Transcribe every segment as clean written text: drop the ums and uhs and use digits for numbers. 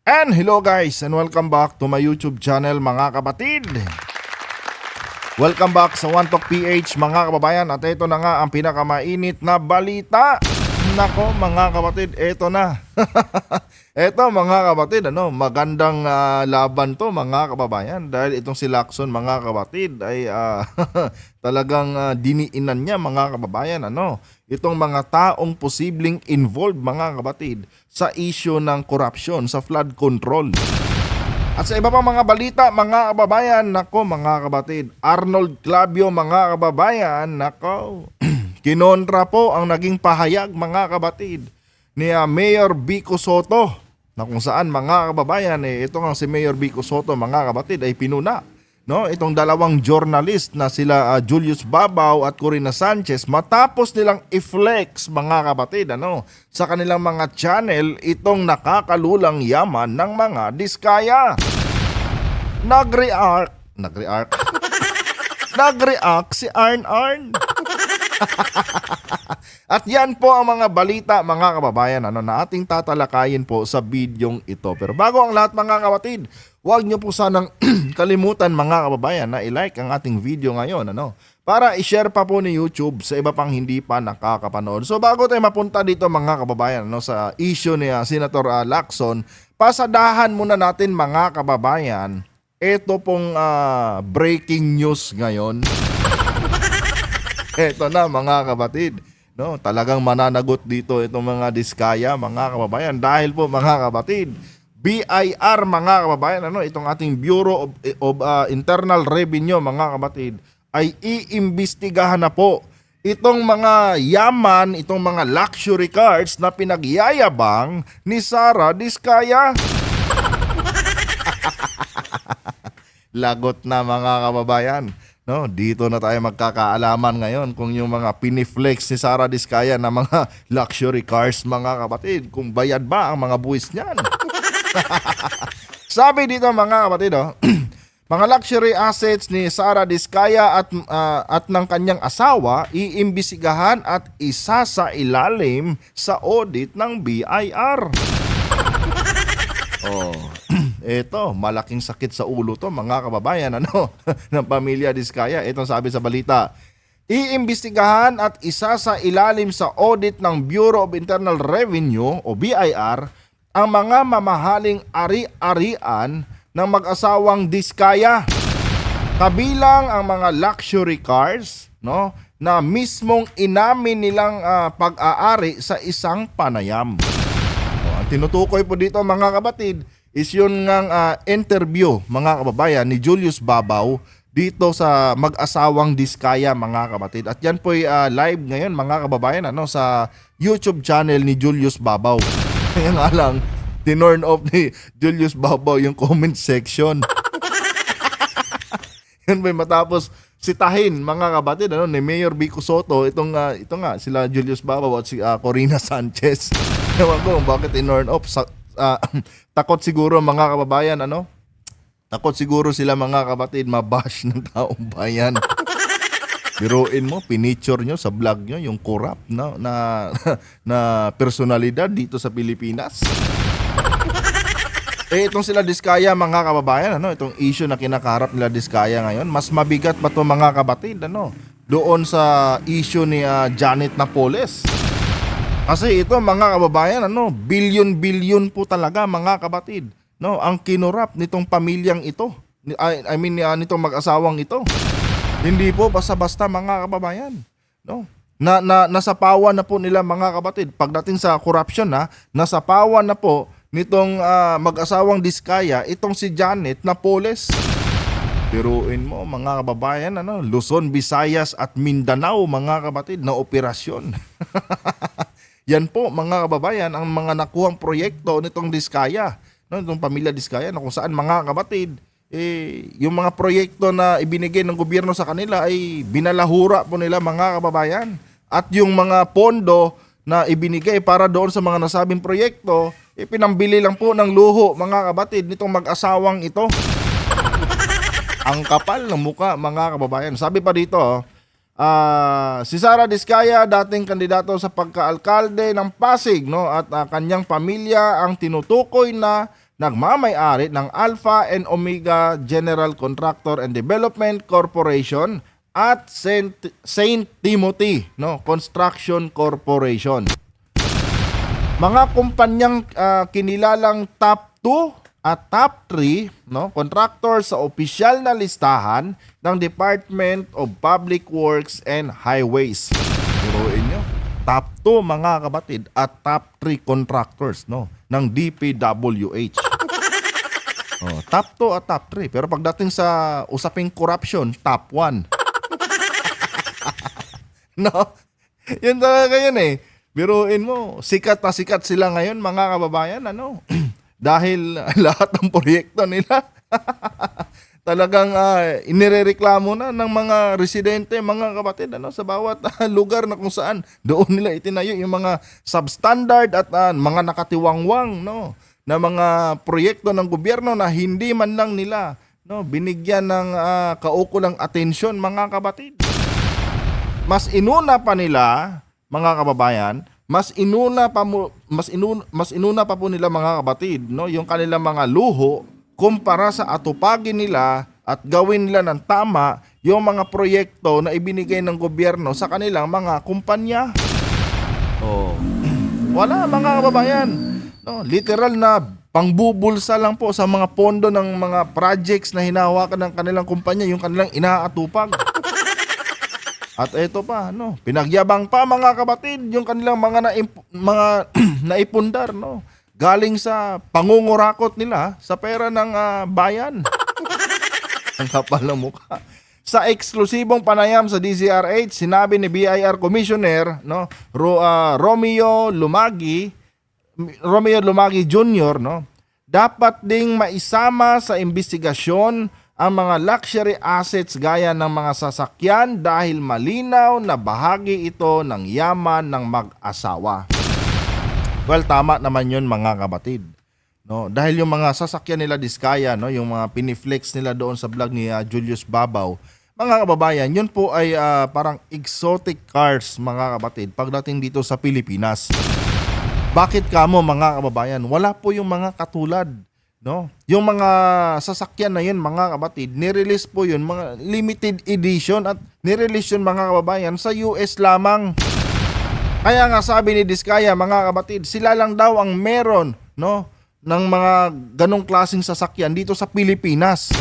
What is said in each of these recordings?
And hello guys and welcome back to my YouTube channel mga kapatid. Welcome back sa One Talk PH mga kababayan. At ito na nga ang pinakamainit na balita. Nako mga kapatid, ito na. Ito mga kapatid, magandang laban to mga kababayan. Dahil itong si Lacson mga kapatid ay talagang diniinan niya mga kababayan. Itong mga taong posibleng involved mga kapatid sa issue ng corruption sa flood control. At sa iba pang mga balita, mga kababayan, nako mga kapatid, Arnold Clavio mga kababayan, nako, kinontra po ang naging pahayag mga kapatid ni Mayor Vico Soto, na kung saan mga kababayan, ito nga si Mayor Vico Soto mga kapatid ay pinuna. Itong dalawang journalist na sila Julius Babaw at Corina Sanchez matapos nilang i-flex mga kapatid sa kanilang mga channel itong nakakalulang yaman ng mga diskaya. Nag-react si Arn. At yan po ang mga balita mga kababayan na ating tatalakayin po sa bidyong ito. Pero bago ang lahat mga kapatid, huwag nyo po sanang kalimutan mga kababayan na i-like ang ating video ngayon para i-share pa po ni YouTube sa iba pang hindi pa nakakapanood. So bago tayo mapunta dito mga kababayan sa issue ni Senator Lacson, pasadahan muna natin mga kababayan ito pong breaking news ngayon. Ito na mga kapatid. Talagang mananagot dito itong mga diskaya mga kababayan dahil po mga kapatid, BIR mga kababayan, itong ating Bureau of Internal Revenue mga kapatid ay iimbestigahan na po itong mga yaman, itong mga luxury cars na pinagyayabang ni Sara Diskaya. Lagot na mga kababayan. Dito na tayo magkakaalaman ngayon kung yung mga piniflex ni Sara Diskaya na mga luxury cars mga kapatid, kung bayad ba ang mga buwis niyan. Sabi dito mga kapatid, mga luxury assets ni Sara Diskaya at ng kanyang asawa iimbisigahan at isa sa ilalim sa audit ng BIR. Ito, malaking sakit sa ulo to mga kababayan ng pamilya Diskaya. Itong sabi sa balita, iimbestigahan at isa sa ilalim sa audit ng Bureau of Internal Revenue o BIR ang mga mamahaling ari-arian ng mag-asawang Diskaya. Kabilang ang mga luxury cars na mismong inamin nilang pag-aari sa isang panayam. Ang tinutukoy po dito mga kapatid is yun ngang interview mga kababayan ni Julius Babaw dito sa mag-asawang Diskaya mga kapatid. At yan po live ngayon mga kababayan sa YouTube channel ni Julius Babaw. Kaya nga lang, tinurn off ni Julius Babaw yung comment section. Yan ba matapos sitahin mga kapatid ni Mayor Vico Soto ito nga sila Julius Babaw at si Corina Sanchez. Ewan ko bakit tinurn off. Takot siguro mga kababayan takot siguro sila mga kapatid mabash ng taong bayan. Biruin mo, pinicture nyo sa vlog nyo yung corrupt na personalidad dito sa Pilipinas. Itong sila Diskaya mga kababayan itong issue na kinakaharap nila Diskaya ngayon, mas mabigat pa to mga kapatid doon sa issue ni Janet Napoles. Kasi ito mga kababayan bilyon-bilyon po talaga mga kapatid ang kinurap nitong pamilyang ito. Nitong mag-asawang ito. Hindi po basta-basta mga kababayan. Nasapawan na po nila mga kapatid. Pagdating sa corruption nasapawan na po nitong mag-asawang Diskaya itong si Janet Napoles. Biruin mo mga kababayan Luzon, Visayas at Mindanao mga kapatid na operasyon. Yan po mga kababayan ang mga nakuhang proyekto nitong Diskaya, nitong pamilya Diskaya na kung saan mga kapatid yung mga proyekto na ibinigay ng gobyerno sa kanila ay binalahura po nila mga kababayan. At yung mga pondo na ibinigay para doon sa mga nasabing proyekto pinambili lang po ng luho mga kapatid nitong mag-asawang ito. Ang kapal ng muka mga kababayan. Sabi pa dito si Sara Diskaya, dating kandidato sa pagka-alkalde ng Pasig, at kanyang pamilya ang tinutukoy na nagmamay-ari ng Alpha and Omega General Contractor and Development Corporation at Saint Timothy, no, Construction Corporation. Mga kumpanyang kinilalang top 2 at top 3, no, contractor sa opisyal na listahan ng Department of Public Works and Highways. Biruin nyo, top 2 mga kabatid at top 3 contractors, no, ng DPWH. Oh, top 2 at top 3. Pero pagdating sa usaping corruption, top 1. No? Yun talaga yun eh. Biruin mo, sikat na sikat sila ngayon mga kababayan, ano? Dahil lahat ng proyekto nila talagang inirereklamo na ng mga residente, mga kapatid, ano, sa bawat lugar na kung saan doon nila itinayo yung mga substandard at mga nakatiwangwang, no, na mga proyekto ng gobyerno na hindi man lang nila, no, binigyan ng kaukulang atensyon, mga kapatid. Mas inuna pa nila, mga kababayan, mas inuna pa po nila, mga kapatid, no, yung kanilang mga luho kumpara sa atupagin nila at gawin nila ng tama yung mga proyekto na ibinigay ng gobyerno sa kanilang mga kumpanya. Oh. Wala, mga kababayan. No, literal na pangbubulsa lang po sa mga pondo ng mga projects na hinahawakan ng kanilang kumpanya, yung kanilang inaatupag. At ito pa, no, pinagyabang pa, mga kapatid, yung kanilang mga naipundar, no, galing sa pangungurakot nila sa pera ng bayan. Ang kapal ng mukha. Sa eksklusibong panayam sa DZRH, sinabi ni BIR Commissioner, no, Romeo Lumagi Jr., no, dapat ding maisama sa investigasyon ang mga luxury assets gaya ng mga sasakyan dahil malinaw na bahagi ito ng yaman ng mag-asawa. Well, tama naman yun, mga kapatid. No, dahil yung mga sasakyan nila Diskaya, no, yung mga piniflex nila doon sa vlog ni Julius Babaw, mga kababayan, yun po ay parang exotic cars, mga kapatid, pagdating dito sa Pilipinas. Bakit kamo, mga kababayan? Wala po yung mga katulad. No? Yung mga sasakyan na yun, mga kapatid, nirelease po yun, mga limited edition, at nirelease yun, mga kababayan, sa US lamang. Kaya nga sabi ni Diskaya, mga kapatid, sila lang daw ang meron, no, ng mga ganong klaseng sasakyan dito sa Pilipinas.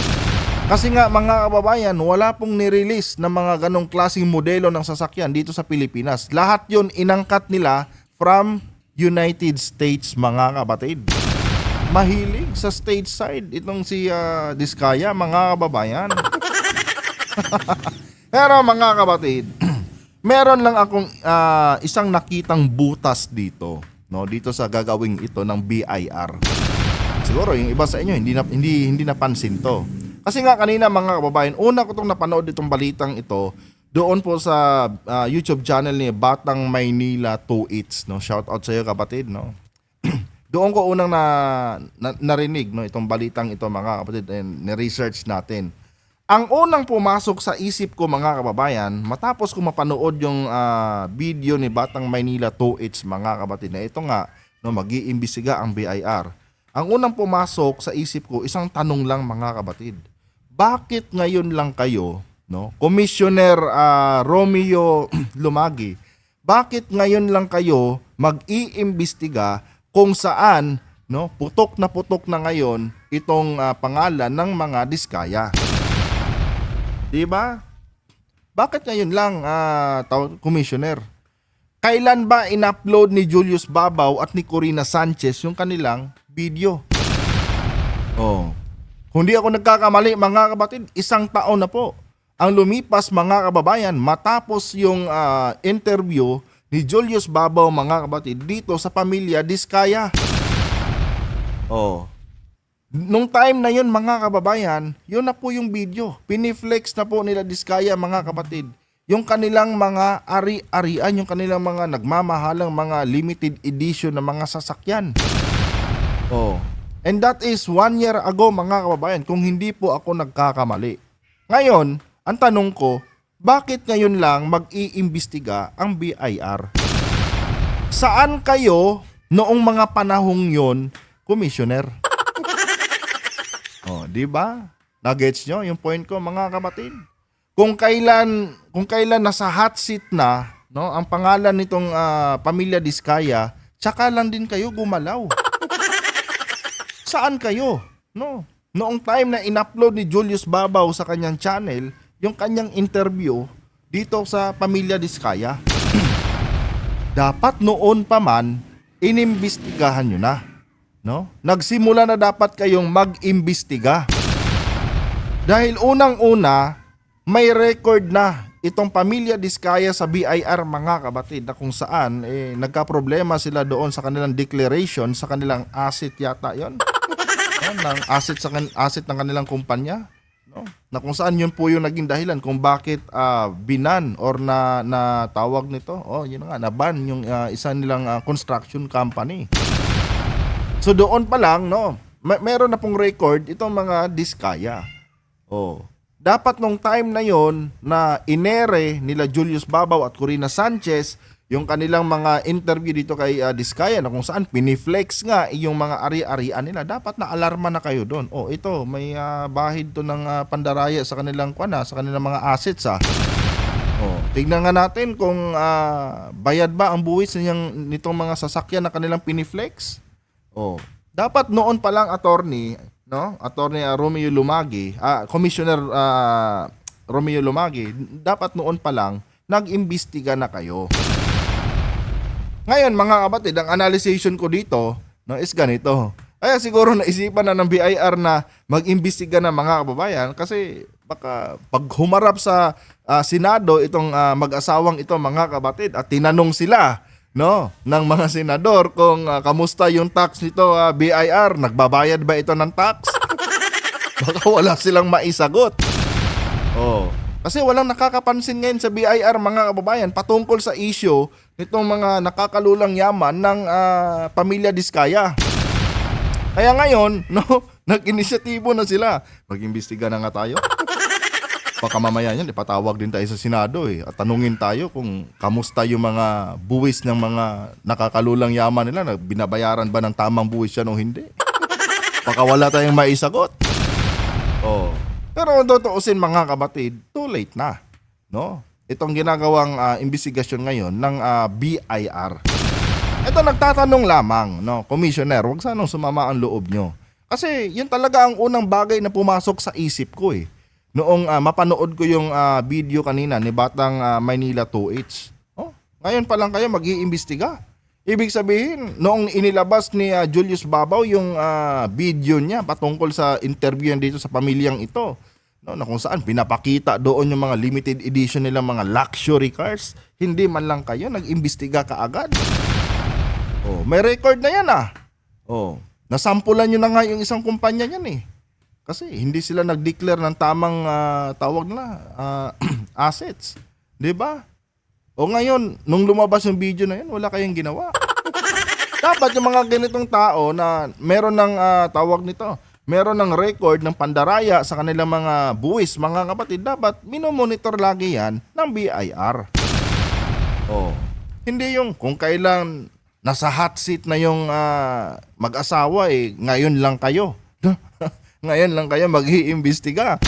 Kasi nga, mga kababayan, wala pong nirelease ng mga ganong klaseng modelo ng sasakyan dito sa Pilipinas. Lahat yun inangkat nila from United States, mga kapatid. Mahilig sa stage side itong si Diskaya, mga kababayan. Pero mga kapatid, meron lang akong isang nakitang butas dito, no, dito sa gagawing ito ng BIR. Siguro yung iba sa inyo hindi napansin to. Kasi nga kanina, mga kababayan, una ko tong napanood itong balitang ito doon po sa YouTube channel ni Batang Maynila 2It's, no. Shout out sa iyo, kapatid, no. Doon ko unang narinig, no, itong balitang ito, mga kapatid, and ni-research natin. Ang unang pumasok sa isip ko, mga kababayan, matapos ko mapanood yung video ni Batang Maynila 2It's, mga kapatid, na ito nga, no, mag-iimbestiga ang BIR. Ang unang pumasok sa isip ko, isang tanong lang, mga kapatid. Bakit ngayon lang kayo, no, Commissioner Romeo Lumagi, bakit ngayon lang kayo mag-iimbestiga kung saan, no, putok na ngayon itong pangalan ng mga Diskaya? 'Di ba? Bakit ngayon lang, Commissioner? Kailan ba in-upload ni Julius Babaw at ni Corina Sanchez yung kanilang video? Oh. Kung di ako nagkakamali, mga kapatid, 1 taon na po ang lumipas, mga kababayan, matapos yung interview ni Julius Babaw, mga kapatid, dito sa pamilya Diskaya. Oh. Nung time na yun, mga kababayan, yun na po yung video. Piniflex na po nila Diskaya, mga kapatid, yung kanilang mga ari-arian, yung kanilang mga nagmamahalang mga limited edition na mga sasakyan. Oh. And that is 1 year ago, mga kababayan, kung hindi po ako nagkakamali. Ngayon, ang tanong ko, bakit ngayon lang mag-iimbestiga ang BIR? Saan kayo noong mga panahong yon, Commissioner? Oh, 'di ba? Nagets nyo yung point ko, mga kapatid. Kung kailan nasa hot seat na, no, ang pangalan nitong Pamilya Diskaya, tsaka lang din kayo gumalaw. Saan kayo? No. Noong time na in-upload ni Julius Babaw sa kanyang channel, yung kanyang interview dito sa Pamilya Diskaya, dapat noon pa man, inimbestigahan nyo na. No? Nagsimula na dapat kayong mag-imbestiga. Dahil unang-una, may record na itong Pamilya Diskaya sa BIR, mga kapatid, na kung saan nagka-problema sila doon sa kanilang declaration, sa kanilang asset yata yon, ng asset ng kanilang kumpanya, no? Na kung saan yun po yung naging dahilan kung bakit binan or na tawag nito, yun nga, na-ban yung isa nilang construction company. So doon pa lang, no, meron na pong record itong mga Diskaya. Dapat nung time na yon na inere nila Julius Babaw at Corina Sanchez yung kanilang mga interview dito kay Diskaya, na kung saan piniflex nga yung mga ari-arian nila, dapat na alarma na kayo doon. Ito may bahid to ng pandaraya sa kanilang sa kanilang mga assets. Tignan nga natin kung bayad ba ang buwis nitong mga sasakyan na kanilang piniflex. Dapat noon pa lang, attorney Romeo Lumagi, Commissioner Romeo Lumagi, dapat noon pa lang nag-imbestiga na kayo. Ngayon, mga kapatid, ang analyzation ko dito, no, is ganito. Kaya siguro naisipan na ng BIR na mag-imbestiga na, mga kababayan, kasi baka pag humarap sa Senado itong mag-asawang ito, mga kapatid, at tinanong sila, no, ng mga senador kung kamusta yung tax nito, BIR, nagbabayad ba ito ng tax? Baka wala silang maisagot. Kasi walang nakakapansin ngayon sa BIR, mga kababayan, patungkol sa issue nitong mga nakakalulang yaman ng Pamilya Diskaya. Kaya ngayon, no, nag-inisyatibo na sila. Mag-imbestiga na nga tayo. Baka mamaya yan, ipatawag din tayo sa Senado at tanungin tayo kung kamusta yung mga buwis ng mga nakakalulang yaman nila, na binabayaran ba ng tamang buwis yan o hindi. Baka wala tayong maisagot. Pero kung tutuusin, mga kapatid, too late na, no? Itong ginagawang investigasyon ngayon ng BIR. Ito, nagtatanong lamang, no, Commissioner, wag sanang sumama ang loob nyo. Kasi yun talaga ang unang bagay na pumasok sa isip ko noong mapanood ko yung video kanina ni Batang Maynila 2H. Ngayon pa lang kayo mag-iimbestiga. Ibig sabihin, noong inilabas ni Julius Babaw yung video niya patungkol sa interview dito sa pamilyang ito, no, na kung saan pinapakita doon yung mga limited edition nilang mga luxury cars, hindi man lang kayo nag-imbestiga kaagad. May record na yan nasampulan nyo na nga yung isang kumpanya niyan kasi hindi sila nag-declare ng tamang tawag na assets. 'Di ba? Ngayon, nung lumabas yung video na yun, wala kayong ginawa. Dapat yung mga ganitong tao na meron ng tawag nito, meron ng record ng pandaraya sa kanilang mga buwis, mga kapatid, dapat minomonitor lagi yan ng BIR. Hindi yung kung kailan nasa hot seat na yung mag-asawa, ngayon lang kayo. Ngayon lang kayo mag-iimbestiga.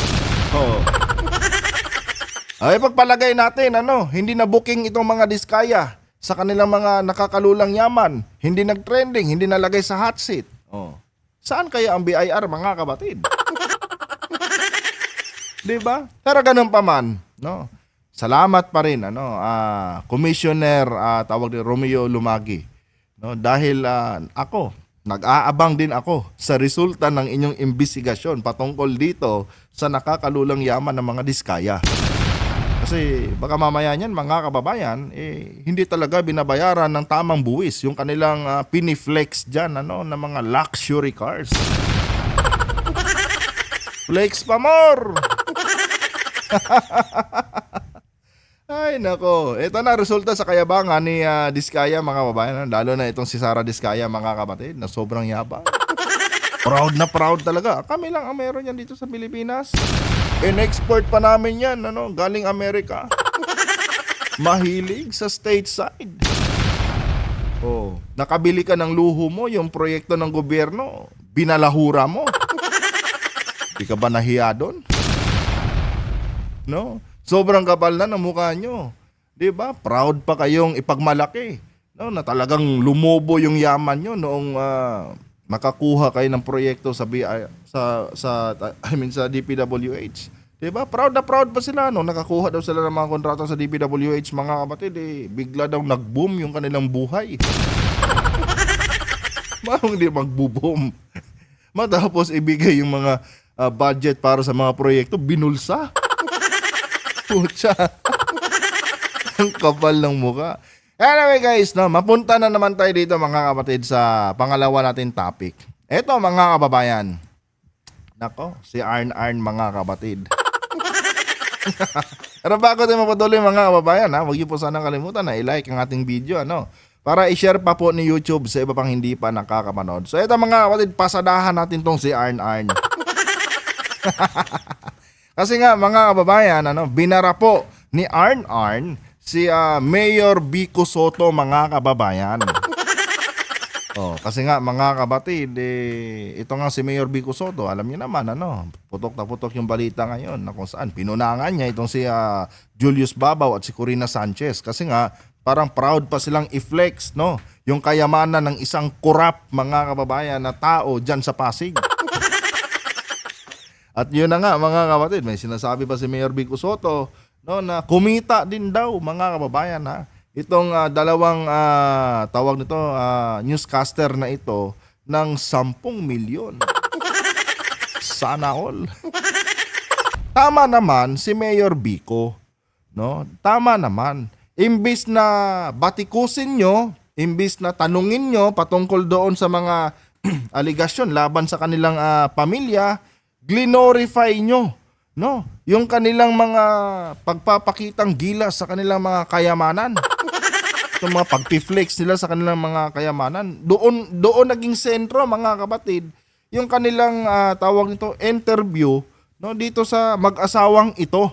Ay, pagpalagay natin, hindi na booking itong mga Diskaya sa kanilang mga nakakalulang yaman. Hindi nag-trending, hindi nalagay sa hot seat. Saan kaya ang BIR, mga kapatid? Diba? Pero ganun pa man, no? Salamat pa rin, Commissioner tawag ni Romeo Lumagi. No? Dahil nag-aabang din ako sa resulta ng inyong imbestigasyon patungkol dito sa nakakalulang yaman ng mga Diskaya. Kasi baka mamaya niyan, mga kababayan, hindi talaga binabayaran ng tamang buwis yung kanilang piniflex dyan, na mga luxury cars. Flex pa more! Ay nako, ito na resulta sa kayabangan ni Diskaya, mga kababayan, lalo na itong si Sara Diskaya, mga kapatid, na sobrang yabang. Proud na proud talaga. Kami lang ang meron yan dito sa Pilipinas. In-export pa namin yan, galing Amerika. Mahilig sa stateside. Nakabili ka ng luho mo, yung proyekto ng gobyerno, binalahura mo. Di ka ba nahiya doon? No? Sobrang kapal na ng mukha nyo. 'Di ba? Proud pa kayong ipagmalaki, no, na talagang lumobo yung yaman nyo noong makakuha kayo ng proyekto sa sa DPWH. 'Di ba? Proud na proud pa sila no, nakakuha daw sila ng mga kontrata sa DPWH, mga kapatid, bigla daw nag-boom yung kanilang buhay. Parang hindi mag-boom. Matapos ibigay yung mga budget para sa mga proyekto, binulsa. Pucha. Ang kapal ng mukha. Anyway guys, no, mapunta na naman tayo dito mga kapatid sa pangalawa natin topic. Eto mga kababayan. Nako, si Arn mga kapatid. Pero bago tayo mapatuloy mga kababayan, huwag niyo po sana kalimutan na i-like ang ating video, para i-share pa po ni YouTube sa iba pang hindi pa nakakapanood. So eto mga kapatid, pasadahan natin tong si Arn. Kasi nga mga kababayan, binara po ni Arn si Mayor Vico Soto mga kababayan. Kasi nga mga kapatid, ito nga si Mayor Vico Soto, alam niyo naman putok na putok yung balita ngayon na kung saan pinunangan niya itong si Julius Babaw at si Corina Sanchez. Kasi nga parang proud pa silang i-flex yung kayamanan ng isang korap mga kababayan na tao dyan sa Pasig. At yun na nga mga kapatid, may sinasabi pa si Mayor Vico Soto na kumita din daw mga kababayan itong dalawang tawag nito newscaster na ito ng 10 milyon. Sana all. Tama naman si Mayor Vico, Tama naman. Imbis na batikusin nyo, imbis na tanungin nyo patungkol doon sa mga aligasyon laban sa kanilang pamilya, glorify nyo yung kanilang mga pagpapakitang gilas sa kanilang mga kayamanan. Yung mga pagpiflex nila sa kanilang mga kayamanan. Doon naging sentro mga kapatid yung kanilang tawag nito interview dito sa mag-asawang ito.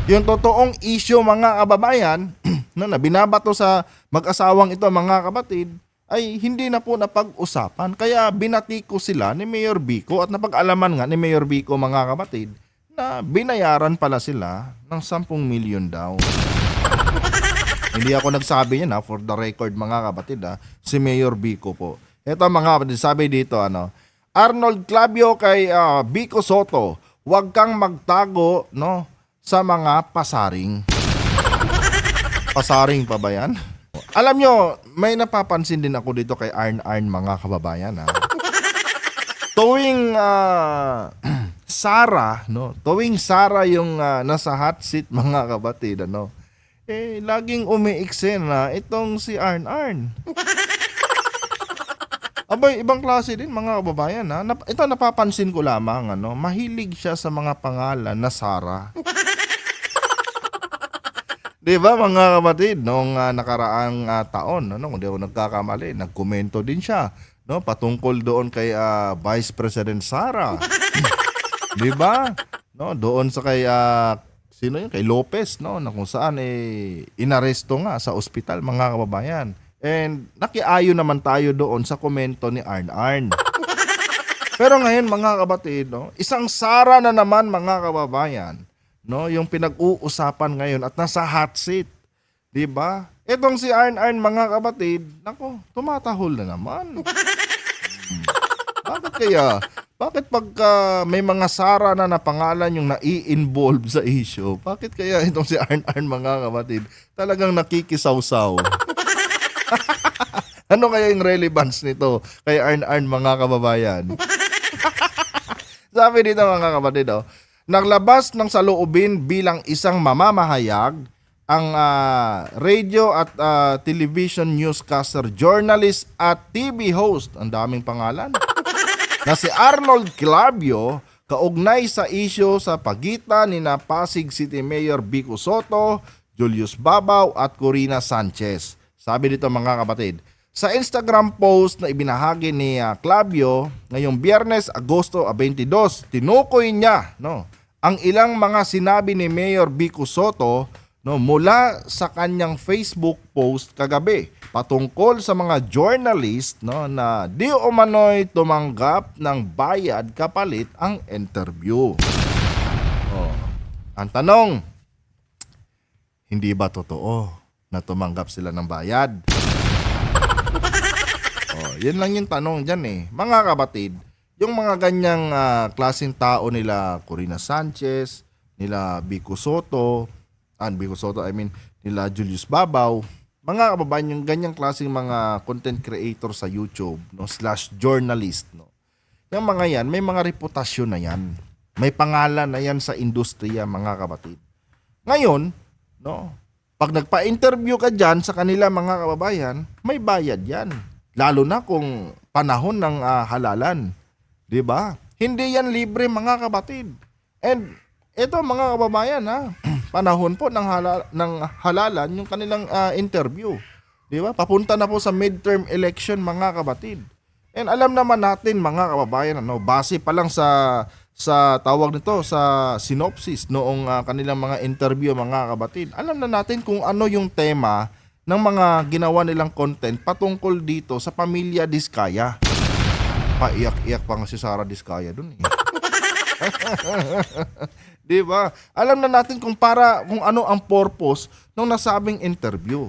Yung totoong issue mga kababayan na binabato sa mag-asawang ito mga kapatid ay hindi na po napag-usapan. Kaya binatiko sila ni Mayor Vico at napag-alaman nga ni Mayor Vico mga kapatid na binayaran pala sila ng 10 milyon daw. Hindi ako nagsabi niyan for the record mga kapatid si Mayor Vico po. Ito mga kapatid, sabi dito Arnold Clavio kay Vico Soto, huwag kang magtago sa mga pasaring. Pasaring pa ba yan? Alam nyo, may napapansin din ako dito kay Arn mga kababayan Tuwing Sara, tuwing Sara yung nasa hot seat mga kapatid, laging umiiksen itong si Arn. Abay, ibang klase din mga kababayan Ito napapansin ko lamang mahilig siya sa mga pangalan na Sara. Di ba mga kapatid, noong nakaraang taon, kung di ako nagkakamali, nagkomento din siya patungkol doon kay Vice President Sara. Di ba? Doon sa kay sino yun? Kay Lopez, na kung saan inaresto nga sa ospital mga kababayan. And nakiayo naman tayo doon sa komento ni Arn. Pero ngayon mga kapatid, isang Sara na naman mga kababayan. Yung pinag-uusapan ngayon at nasa hot seat. 'Di ba? Etong si Arn mga kapatid, nako, tumatahol na naman. Bakit kaya? Bakit pagka may mga Sara na pangalan yung nai-involve sa issue, bakit kaya itong si Arn mga kapatid talagang nakikisawsaw? Ano kaya yung relevance nito kay Arn mga kababayan? Sabi dito mga kapatid, naglabas ng saloobin bilang isang mamamahayag ang radio at television newscaster, journalist at TV host, ang daming pangalan, na si Arnold Clavio kaugnay sa issue sa pagitan ni Pasig City Mayor Vico Soto, Julius Babaw at Corina Sanchez. Sabi dito mga kapatid, sa Instagram post na ibinahagi ni Clavio ngayong Biyernes, Agosto 22, tinukoy niya ang ilang mga sinabi ni Mayor Vico Soto no, mula sa kanyang Facebook post kagabi patungkol sa mga journalist, no, na di umano'y tumanggap ng bayad kapalit ang interview. Oh, ang tanong, hindi ba totoo na tumanggap sila ng bayad? Oh, yun lang yung tanong dyan eh. Mga kapatid, yung mga ganyang klaseng tao nila Corina Sanchez, nila Vico Soto, nila Julius Babaw, mga kababayan, yung ganyang klaseng mga content creator sa YouTube, no, /journalist, no. Yung mga yan, may mga reputasyon na yan. May pangalan na yan sa industriya, mga kapatid. Ngayon, no, pag nagpa-interview ka dyan sa kanila, mga kababayan, may bayad yan. Lalo na kung panahon ng halalan. 'Di ba? Hindi yan libre, mga kapatid. And ito, mga kababayan, panahon po ng halalan yung kanilang interview. 'Di ba? Papunta na po sa midterm election, mga kapatid. And alam naman natin, mga kababayan, base pa lang sa tawag nito, sa synopsis noong kanilang mga interview, mga kapatid. Alam na natin kung ano yung tema ng mga ginawa nilang content patungkol dito sa pamilya Diskaya. Paiyak-iyak pa nga si Sara Diskaya dun eh. Di ba? Alam na natin kung ano ang purpose ng nasabing interview.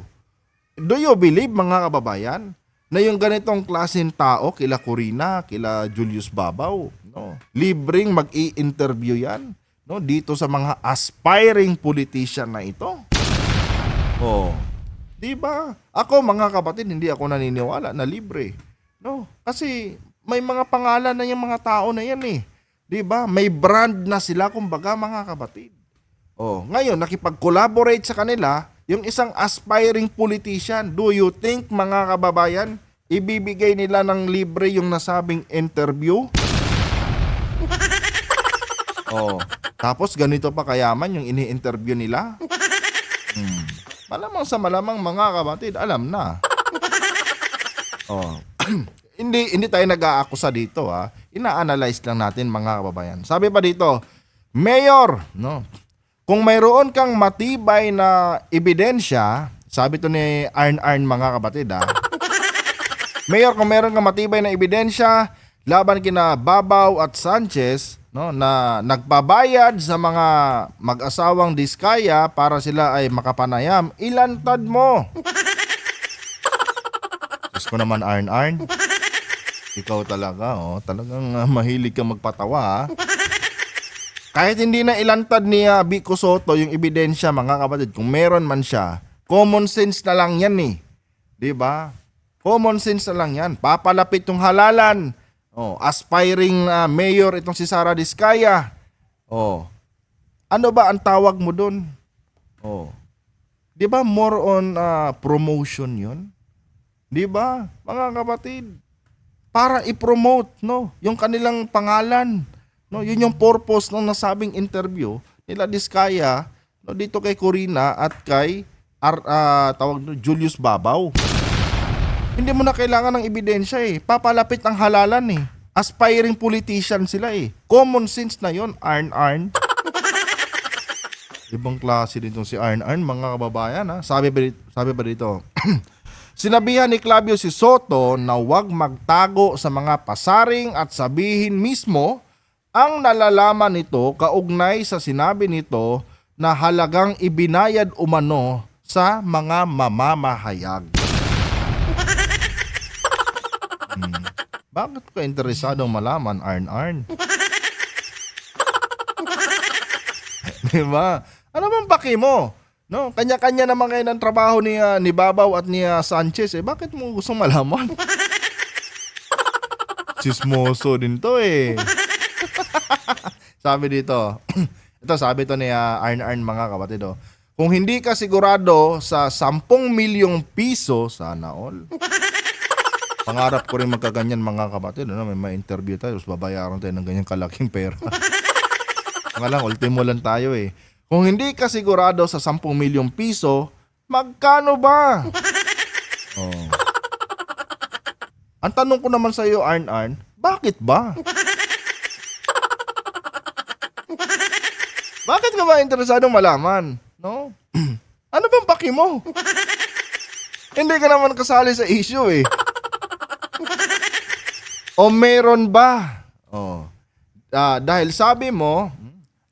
Do you believe, mga kababayan, na yung ganitong klaseng tao, kila Corina, kila Julius Babaw, no, libreng mag-i-interview yan, no, dito sa mga aspiring politician na ito? Oh, di ba? Ako, mga kapatid, hindi ako naniniwala na libre. No, kasi may mga pangalan na yung mga tao na yan eh. Di ba? May brand na sila, kumbaga, mga kapatid. Oh, ngayon nakipag-collaborate sa kanila yung isang aspiring politician. Do you think, mga kababayan, ibibigay nila ng libre yung nasabing interview? Oh, tapos ganito pa kayaman yung ini-interview nila? Malamang sa malamang, mga kapatid, alam na. Oh. hindi tayo nag-aakusa dito, ha. Ina-analyze lang natin, mga kababayan. Sabi pa dito, Mayor, no, kung mayroon kang matibay na ebidensya, sabi to ni Arn, mga kapatid, ha. Mayor, kung mayroon kang matibay na ebidensya laban kina Babaw at Sanchez, no, na nagbabayad sa mga mag-asawang Diskaya para sila ay makapanayam, ilantad mo. Diyos ko naman, Arn. Ikaw talaga, talagang mahilig kang magpatawa, ha? Kahit hindi na ilantad ni Vico Soto yung ebidensya, mga kapatid, kung meron man siya, common sense na lang yan eh. 'Di ba? Common sense na lang yan. Papalapit yung halalan. Aspiring mayor itong si Sara Diskaya. Ano ba ang tawag mo dun? 'Di ba more on promotion 'yon? 'Di ba? Mga kapatid, para i-promote, no, yung kanilang pangalan, no, yun yung purpose ng nasabing interview nila Diskaya, no, dito kay Corina at kay Julius Babaw. Hindi mo na kailangan ng ebidensya eh. Papalapit ang halalan eh. Aspiring politician sila eh. Common sense na yon, Arn. Ibang klase din si Arn, mga kababayan, ha. Sabi ba dito? Sinabihan ni Clavio si Soto na huwag magtago sa mga pasaring at sabihin mismo ang nalalaman nito kaugnay sa sinabi nito na halagang ibinayad umano sa mga mamamahayag. Bakit ka interesadong malaman, Arn? Diba? Ano bang paki mo? No, kanya-kanya naman kayo ng trabaho ni Babaw at ni Sanchez. Bakit mo gusto malaman? Chismoso din to eh. Sabi dito, sabi to ni Arn, mga kapatid. Kung hindi ka sigurado sa 10 milyong piso, sana all. Pangarap ko rin magkaganyan, mga kapatid. May interview tayo, tapos babayaran tayo ng ganyang kalaking pera. Nga lang, ultimo lang tayo eh. Kung hindi ka sigurado sa 10 milyong piso, magkano ba? Ang tanong ko naman sa iyo, Arn, bakit ba? Bakit ka ba interesadong malaman? No? Ano bang paki mo? Hindi ka naman kasali sa issue eh. O meron ba? Oh. Dahil sabi mo,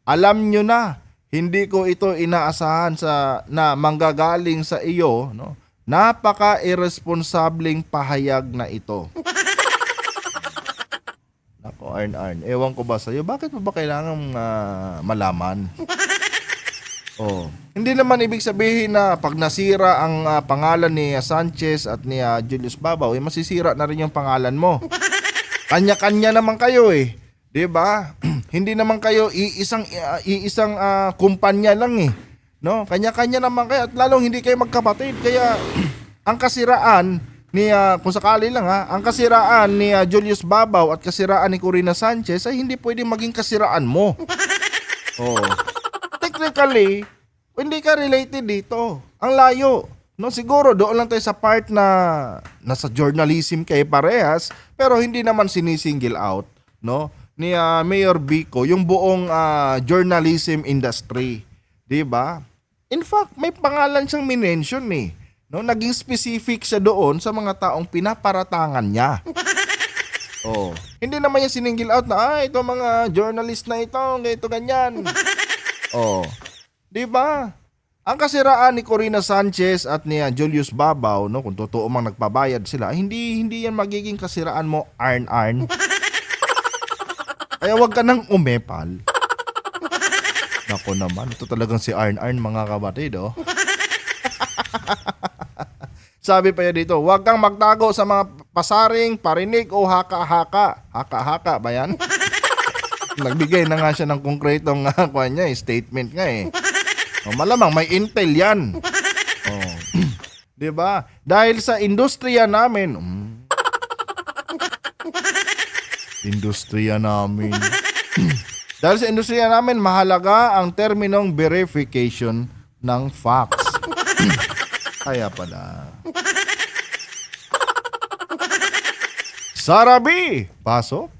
alam nyo na, hindi ko ito inaasahan na manggagaling sa iyo, no? Napaka-irresponsableng pahayag na ito. Nako, Arn. Ewan ko ba sa'yo, bakit mo ba kailangan malaman? Oh. Hindi naman ibig sabihin na pag nasira ang pangalan ni Sanchez at ni Julius Babaw, masisira na rin yung pangalan mo. Kanya-kanya naman kayo eh. 'Di ba? Hindi naman kayo iisang kumpanya lang eh. No? Kanya-kanya naman kayo at lalong hindi kayo magkapatid. Kaya ang kasiraan ni kung sakali lang ang kasiraan ni Julius Babaw at kasiraan ni Corina Sanchez ay hindi pwedeng maging kasiraan mo. Oh. Technically, hindi ka related dito. Ang layo. No, siguro doon lang tayo sa part na nasa journalism kayo parehas, pero hindi naman sinisingle out, no, ni Mayor Vico yung buong journalism industry, 'di ba? In fact, may pangalan siyang minention eh. No, naging specific siya doon sa mga taong pinaparatangan niya. Oh, hindi naman niya sininggle out na ito mga journalist na ito, ganito ganyan. Oh, 'di ba? Ang kasiraan ni Corina Sanchez at ni Julius Babaw, no, kung totoo mang nagpabayad sila, hindi yan magiging kasiraan mo, Arn. Kaya wag ka nang umepal. Nako naman, ito talagang si Arn, mga kabatid, oh. Sabi pa niya dito, wag kang magtago sa mga pasaring, parinig o haka-haka. Haka-haka ba yan? Nagbigay na nga siya ng konkretong statement nga eh. Oh, malamang may intel yan. Oh. 'Di ba? Dahil sa industriya namin. Industriya namin. Dahil sa industriya namin, mahalaga ang terminong verification ng facts. Kaya pala. Sarabi! Pasok?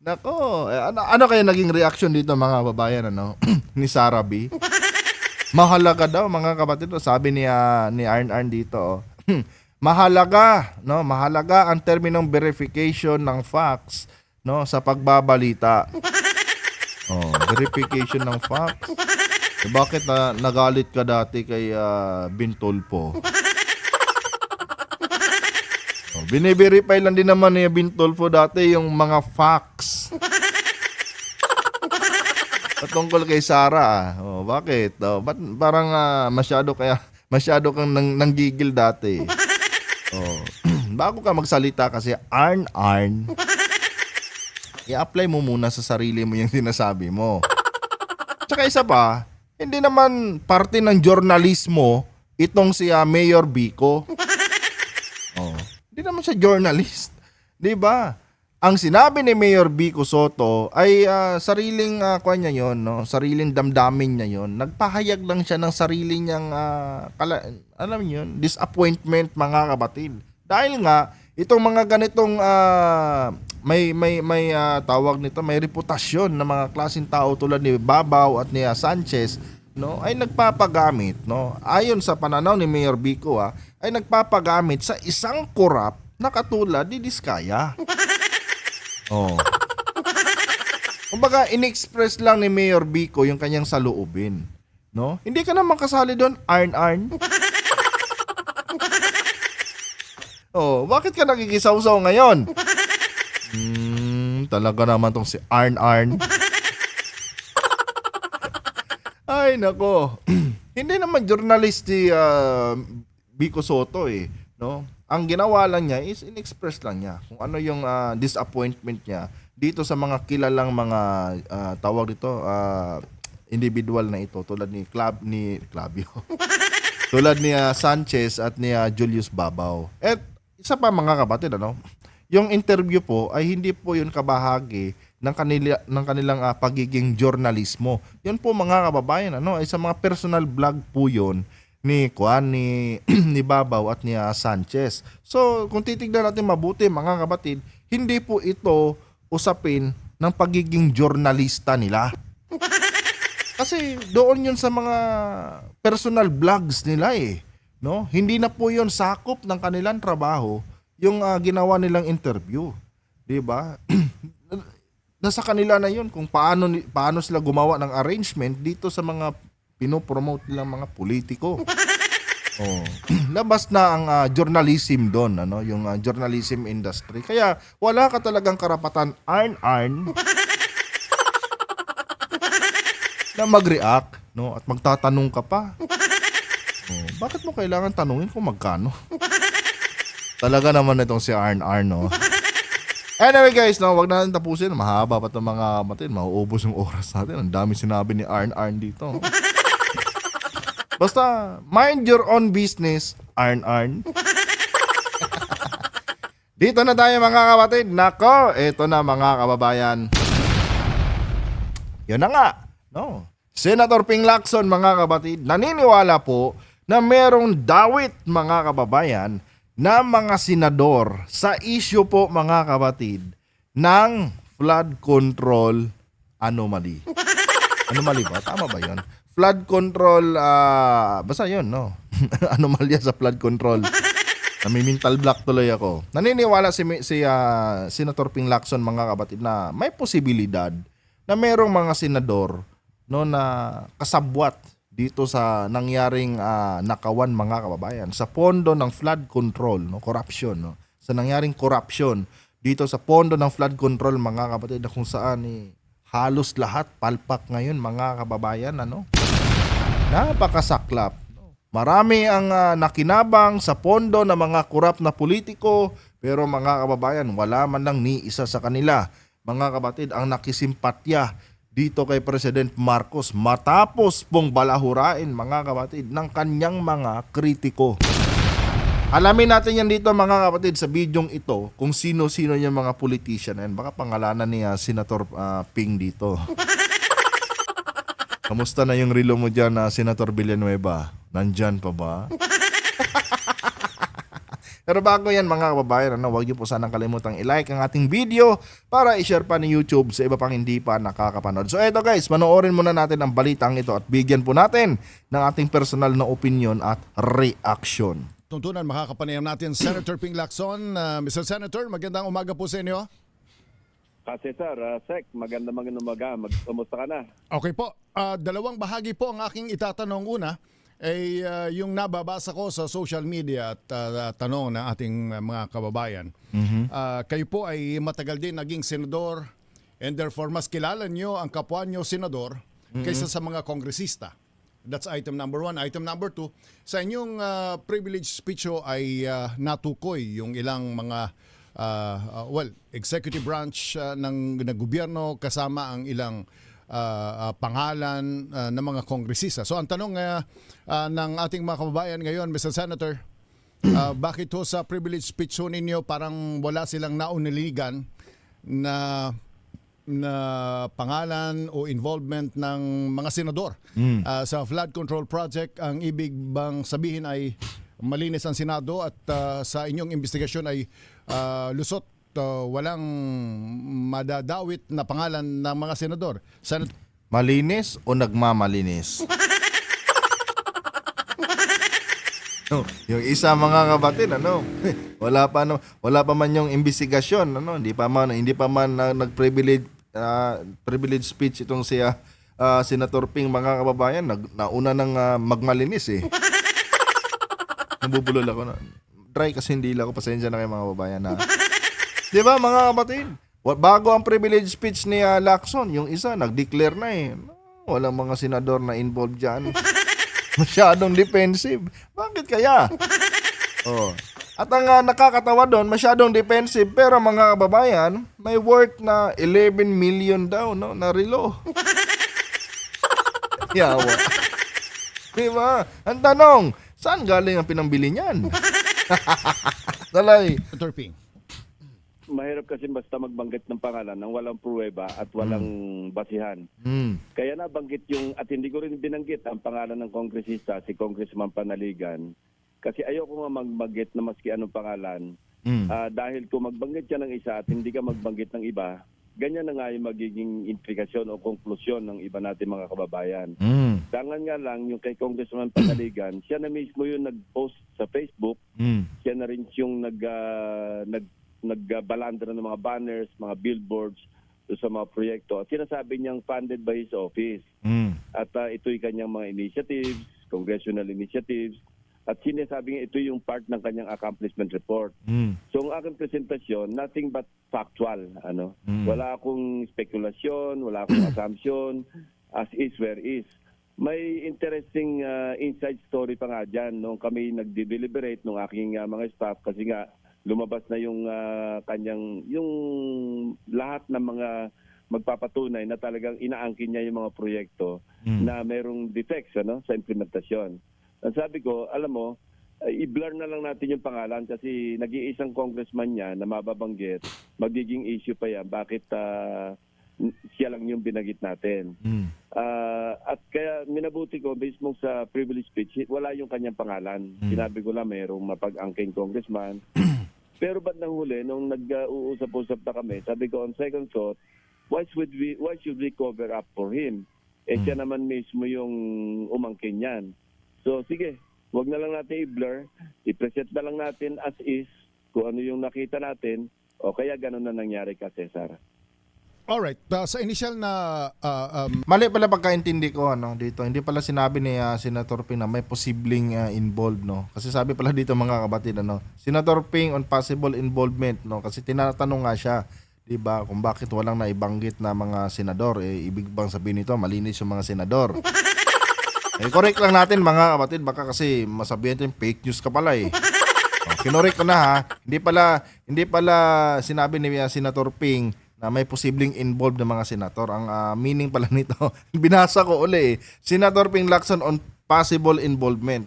Nako, ano kaya naging reaction dito mga babayan ni Sarah B? Mahalaga daw mga kapatid, sabi ni Arn dito. Mahalaga ang terminong verification ng facts, no, sa pagbabalita. Oh, verification ng facts. Bakit nagalit ka dati kay Bintolpo? Bine-verify lang din naman ni Bintolfo dati yung mga facts. Patungkol kay Sarah. Oh, bakit? Oh, ba't parang masyado kang nanggigil dati. Oh, bago ka magsalita kasi Arn, i-apply mo muna sa sarili mo yung sinasabi mo. Tsaka isa pa, hindi naman parte ng journalismo itong si Mayor Vico. Oh. Hindi naman siya journalist, 'di ba? Ang sinabi ni Mayor Vico Soto ay sariling niya 'yon, no? Sariling damdamin niya 'yon. Nagpahayag lang siya ng sarili niyang alam niyo 'yon, disappointment mga kapatid. Dahil nga itong mga ganitong may tawag nito, may reputasyon ng mga klaseng tao tulad ni Babaw at ni Sanchez, no, ay nagpapagamit, no, ayon sa pananaw ni Mayor Vico ay nagpapagamit sa isang korap na katulad ni Diskaya. Oh. Kumbaga in-express lang ni Mayor Vico yung kanyang saloobin, no? Hindi ka naman kasali doon, Arn. Oh, bakit ka nakikisaw-saw ngayon? Talaga naman tong si Arn. Ay, nako. Hindi naman journalist si Vico Soto eh, no? Ang ginawa lang niya is in-express lang niya kung ano yung disappointment niya dito sa mga kilalang mga tawag dito individual na ito tulad ni Clavio. Tulad ni Sanchez at ni Julius Babaw. At isa pa mga kapatid, yung interview po ay hindi po yun kabahagi ng kanilang pagiging journalismo. Yun po mga kababayan, ay sa mga personal vlog po yun ni ni Babaw at ni Sanchez. So, kung titignan natin mabuti mga kapatid, hindi po ito usapin ng pagiging journalista nila. Kasi doon yun sa mga personal vlogs nila eh. No? Hindi na po yun sakop ng kanilang trabaho yung ginawa nilang interview. 'Di ba? Nasa kanila na yun kung paano sila gumawa ng arrangement dito sa mga pinopromote nilang mga politiko. Oh. Labas na ang journalism doon, ano, yung journalism industry. Kaya wala ka talagang karapatan arn na mag-react, no, at magtatanong ka pa. Oh, bakit mo kailangan tanungin kung magkano? Talaga naman itong si Arn, no. Anyway guys, no, wag na natin tapusin. Mahaba pa itong mga matin. Mauubos yung oras natin. Ang dami sinabi ni Arn dito. Basta, mind your own business, Arn. Dito na tayo mga kapatid. Nako, eto na mga kababayan. Yun na nga. No. Senator Ping Lacson mga kapatid, naniniwala po na merong dawit mga kababayan na mga senador sa issue po mga kapatid ng flood control anomaly. Anomaly ba? Tama ba yun? Flood control, basta yun, no? Anomalya sa flood control. Nami-mental block tuloy ako. Naniniwala si Senator Ping Lacson mga kapatid na may posibilidad na merong mga senador no na kasabwat dito sa nangyaring nakawan mga kababayan sa pondo ng flood control, no, corruption, no. Sa nangyaring corruption dito sa pondo ng flood control mga kapatid na kung saan halos lahat palpak ngayon mga kababayan, ano. Napakasaklap. Marami ang nakinabang sa pondo ng mga korap na politiko pero mga kababayan wala man lang ni isa sa kanila mga kapatid ang nakisimpatya dito kay President Marcos matapos pong balahurain mga kapatid ng kanyang mga kritiko. Alamin natin yan dito mga kapatid sa bidyong ito kung sino-sino yung mga politician yan. Baka pangalanan ni Senator Ping dito. Kamusta na yung relo mo dyan Senator Villanueva? Nandyan pa ba? Pero bago yan mga kababayan, huwag niyo po sanang kalimutang i-like ang ating video para i-share pa ni YouTube sa iba pang hindi pa nakakapanood. So eto guys, panoorin muna natin ang balitang ito at bigyan po natin ng ating personal na opinion at reaction. Tuntunan makakapanayam natin Senator Ping Lacson. Mr. Senator, magandang umaga po sa inyo. Kasi sir, Sek, magandang umaga. Kumusta ka na? Okay po. Dalawang bahagi po ang aking itatanong. Una ay yung nababasa ko sa social media at tanong ng ating mga kababayan. Kayo po ay matagal din naging senador and therefore mas kilala nyo ang kapwa nyo senador kaysa sa mga kongresista. That's item number 1. Item number 2, sa inyong privilege speech ay natukoy yung ilang mga executive branch ng gobyerno kasama ang ilang pangalan ng mga kongresista. So ang tanong ng ating mga kababayan ngayon, Mr. Senator, bakit ho sa privilege speech ho ninyo parang wala silang nauniligan na pangalan o involvement ng mga senador sa flood control project? Ang ibig bang sabihin ay malinis ang Senado at sa inyong investigasyon ay lusot, walang madadawit na pangalan ng mga senador? Malinis o nagmamalinis? No, yung isa mga kapatid, wala pa man yung investigasyon, hindi pa man nag-privilege speech itong siya Senator Ping mga kababayan, nauna nang magmalinis eh. Nabubulol ako na. Dry kasi hindi lang ako, pasensya na kayo mga kababayan na. 'Di ba mga kapatid? Bago ang privilege speech ni Lacson, yung isa nag-declare na eh. Walang mga senador na involved diyan. Masyadong defensive. Bakit kaya? Oh. At ang nakakatawa doon, masyadong defensive pero mga kababayan, may worth na 11 million daw na relo. Yawa. Diba? Ang tanong, saan galing ang pinambili niyan? Dalay. Senator Ping. Mahirap kasi basta magbanggit ng pangalan nang walang pruweba at walang basihan. Kaya nabanggit at hindi ko rin binanggit ang pangalan ng kongresista, si Congressman Panaligan. Kasi ayoko nga magbanggit na maski anong pangalan. Dahil kung magbanggit ka ng isa at hindi ka magbanggit ng iba, ganyan na nga yung magiging implikasyon o konklusyon ng iba natin mga kababayan. Dangan nga lang yung kay Congressman Panaligan, siya na mismo yung nag-post sa Facebook, siya na rin yung nagbalandra ng mga banners, mga billboards sa mga proyekto. At sinasabi niyang funded by his office. At ito'y kanyang mga initiatives, congressional initiatives, at sinasabi niya ito yung part ng kanyang accomplishment report. So ang aking presentasyon, nothing but factual. Wala akong spekulasyon, wala akong assumption, as is where is. May interesting inside story pa nga dyan nung kami nagde-deliberate nung aking mga staff kasi nga lumabas na yung kanyang, yung lahat ng mga magpapatunay na talagang inaangkin niya yung mga proyekto na mayroong defects sa implementasyon. Ang sabi ko, alam mo, i-blur na lang natin yung pangalan kasi nag-iisang congressman niya na mababanggit, magiging issue pa yan. Bakit siya lang yung binagit natin? At kaya minabuti ko, based mo sa privilege speech, wala yung kanyang pangalan. Sinabi ko lang mayroong mapag-angking congressman. Pero ba't nang huli, nung nag-uusap-usap na kami, sabi ko, on second thought, why should we cover up for him? Siya naman mismo yung umangkin yan. So sige, wag na lang natin i-blur, i-present na lang natin as is kung ano yung nakita natin o kaya ganun na nangyari ka, Cesar. Alright, sa initial na Mali pala pagkaintindi ko dito. Hindi pala sinabi ni Senator Ping na may posibleng involved Kasi sabi pala dito mga kapatid Senator Ping on possible involvement kasi tinatanong nga siya, 'di ba, kung bakit walang naibanggit na mga senador. Ibig bang sabihin nito malinis yung mga senador? Correct lang natin mga kapatid, baka kasi masabihan natin fake news ka pala kinorek ko na ha. Hindi pala sinabi ni Senator Ping na may posibleng involved na mga senator. Ang meaning pala nito, binasa ko uli Senator Ping Lacson on possible involvement.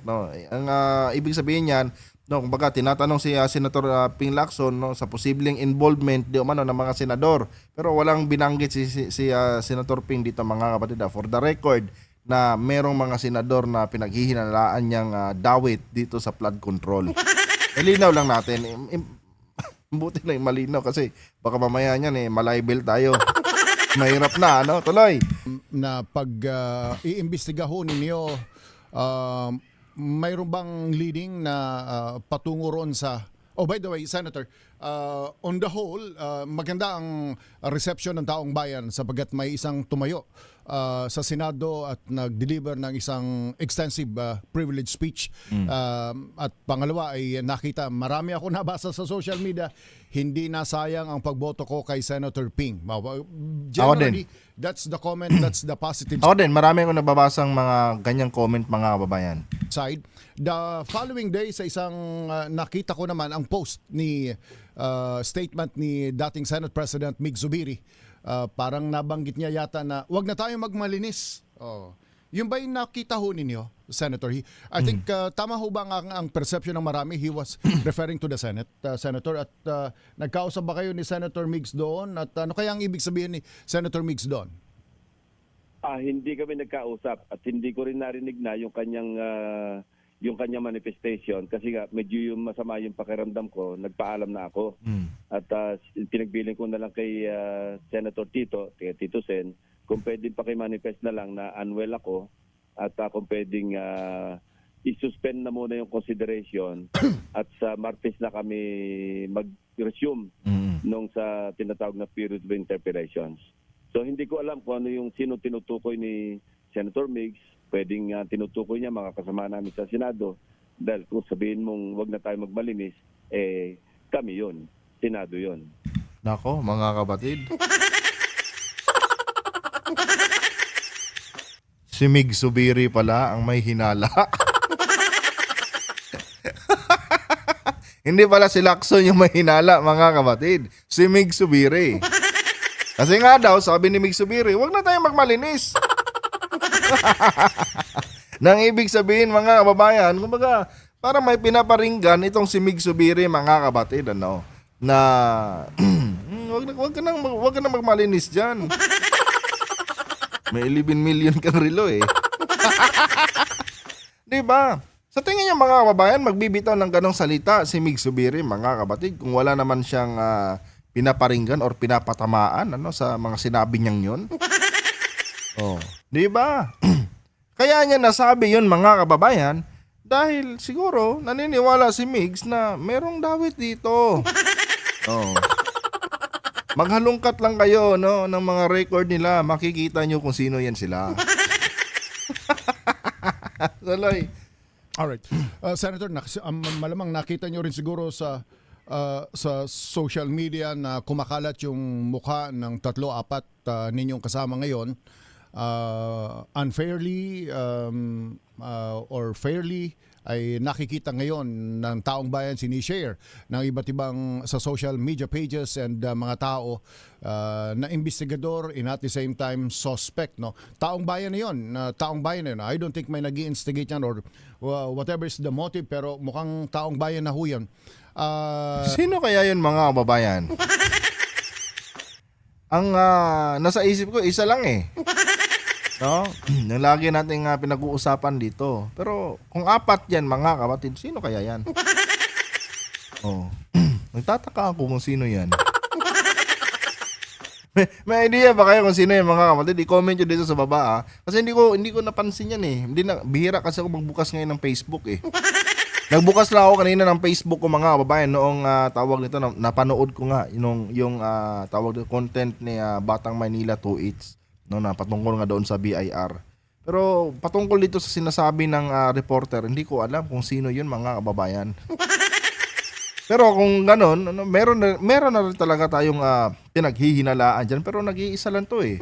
Ang ibig sabihin niyan, kumbaga tinatanong si Senator Ping Lacson sa posibleng involvement ng mga senador. Pero walang binanggit si Senator Ping dito mga kapatid. For the record, na merong mga senador na pinaghihinalaan niyang dawit dito sa flood control. Linaw lang natin. Buti lang malinaw kasi baka mamaya niyan malibel tayo. Mahirap na, tuloy. na pag iimbestiga ho ninyo, mayroon bang leading na patungo roon sa... Oh, by the way, Senator, on the whole, maganda ang reception ng taong bayan sapagkat may isang tumayo sa Senado at nag-deliver ng isang extensive privilege speech. At pangalawa ay nakita, marami ako nabasa sa social media, hindi nasayang ang pagboto ko kay Senator Ping. Generally, that's the comment, that's the positive Ako din, marami akong nababasang mga ganyang comment mga kababayan. side. The following day sa isang nakita ko naman ang post ni statement ni dating Senate President Mig Zubiri. Parang nabanggit niya yata na wag na tayo magmalinis. Yung ba yung nakita ho ninyo, Senator? I think tama ho ba ang perception ng marami? He was referring to the Senate, Senator. At nagkausap ba kayo ni Senator Migs doon? At ano kaya ang ibig sabihin ni Senator Migs doon? Hindi kami nagkausap at hindi ko rin narinig na yung kanyang manifestation kasi nga medyo yung masama yung pakiramdam ko, nagpaalam na ako. At pinagbiling ko na lang kay Senator Tito Sen, kung pwedeng paki-manifest na lang na unwell ako at kung pwedeng i-suspend na muna yung consideration at sa Martes na kami mag-resume nung sa tinatawag na period of interpellations. So hindi ko alam kung ano yung sino tinutukoy ni Senator Migs. Pwedeng tinutukoy niya mga kasama namin sa Senado. Dahil kung sabihin mong wag na tayo magmalinis, kami yon, Senado yon. Nako, mga kapatid. Si Mig Zubiri pala ang may hinala. Hindi pala si Lacson yung may hinala, mga kapatid. Si Mig Zubiri. Kasi nga daw, sabi ni Mig Zubiri, wag na tayong magmalinis. Nang ibig sabihin, mga kababayan, kumbaga, parang may pinaparinggan itong si Mig Zubiri, mga kapatid, na wag ka nang magmalinis dyan. May 11 million kang relo Diba? Sa tingin niyo mga kababayan, magbibitaw ng ganong salita si Mig Zubiri, mga kapatid, kung wala naman siyang pinaparinggan or pinapatamaan sa mga sinabi niyang yun. Oh, 'di ba? Kaya niya nasabi 'yun, mga kababayan, dahil siguro naniniwala si Migs na merong dawit dito. Oh. Maghalungkat lang kayo ng mga record nila, makikita niyo kung sino yan sila. Saloy. Alright. Senator, malamang nakita nyo rin siguro sa social media na kumakalat yung mukha ng 3-4 ninyong kasama ngayon. Unfairly or fairly ay nakikita ngayon ng taong bayan sinishare ng iba't ibang sa social media pages and mga tao na investigador in at the same time suspect, no? Taong bayan na yun, taong bayan na yun. I don't think may nag-i-instigate yan or whatever is the motive, pero mukhang taong bayan na ho yan. Sino kaya yun, mga kababayan? Ang nasa isip ko, isa lang eh. No? Yung lagi nating pinag-uusapan dito. Pero kung 4 yan, mga kapatid, sino kaya yan? Oh. Nagtataka ako kung sino yan. May idea ba kayo kung sino yan, mga kapatid? I-comment nyo dito sa baba. Kasi hindi ko napansin yan eh. Bihira kasi ako magbukas ngayon ng Facebook eh. Nagbukas lang ako kanina ng Facebook ko, mga kababayan, noong tawag nito, napanood ko nga yung tawag nito, content ni Batang Manila 2Hits. Na patungkol nga doon sa BIR. Pero patungkol dito sa sinasabi ng reporter, hindi ko alam kung sino yun, mga kababayan. Pero kung ganon, meron na rin talaga tayong pinaghihinalaan dyan, pero nag-iisa lang to eh.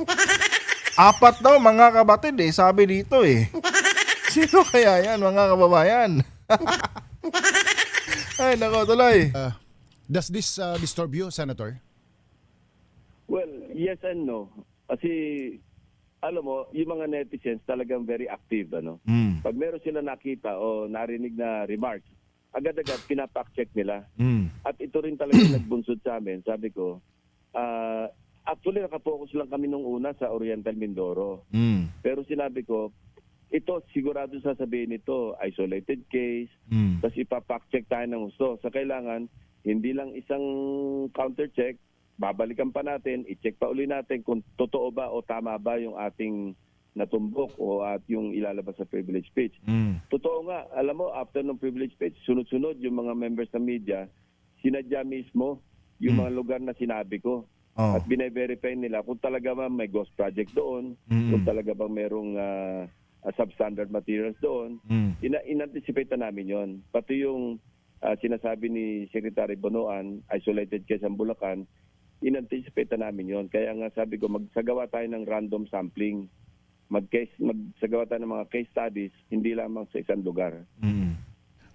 4 daw, mga kabatid eh, sabi dito eh. Sino kaya yan, mga kababayan? Ay, nako, tuloy. Does this disturb you, Senator? Well, yes and no. Kasi, alam mo, yung mga netizens talagang very active, ano? Pag meron sila nakita o narinig na remarks, agad-agad pinapack-check nila. At ito rin talaga nagbunsod sa amin. Sabi ko, actually nakapokus lang kami nung una sa Oriental Mindoro. Pero sinabi ko, ito sigurado sasabihin ito, isolated case, tapos ipapack-check tayo ng gusto. Sa kailangan, hindi lang isang counter-check, babalikan pa natin, i-check pa uli natin kung totoo ba o tama ba yung ating natumbok o at yung ilalabas sa privilege speech. Totoo nga, alam mo, after ng privilege speech, sunod-sunod yung mga members ng media, sinadya mismo yung mga lugar na sinabi ko. At bine-verify nila kung talaga ba may ghost project doon, kung talaga bang merong substandard materials doon. In-anticipate na namin yon. Pati yung sinasabi ni Secretary Bonoan, isolated case ang Bulacan, in-anticipate na namin yon. Kaya nga sabi ko, magsagawa tayo ng random sampling. Magsagawa tayo ng mga case studies, hindi lamang sa isang lugar.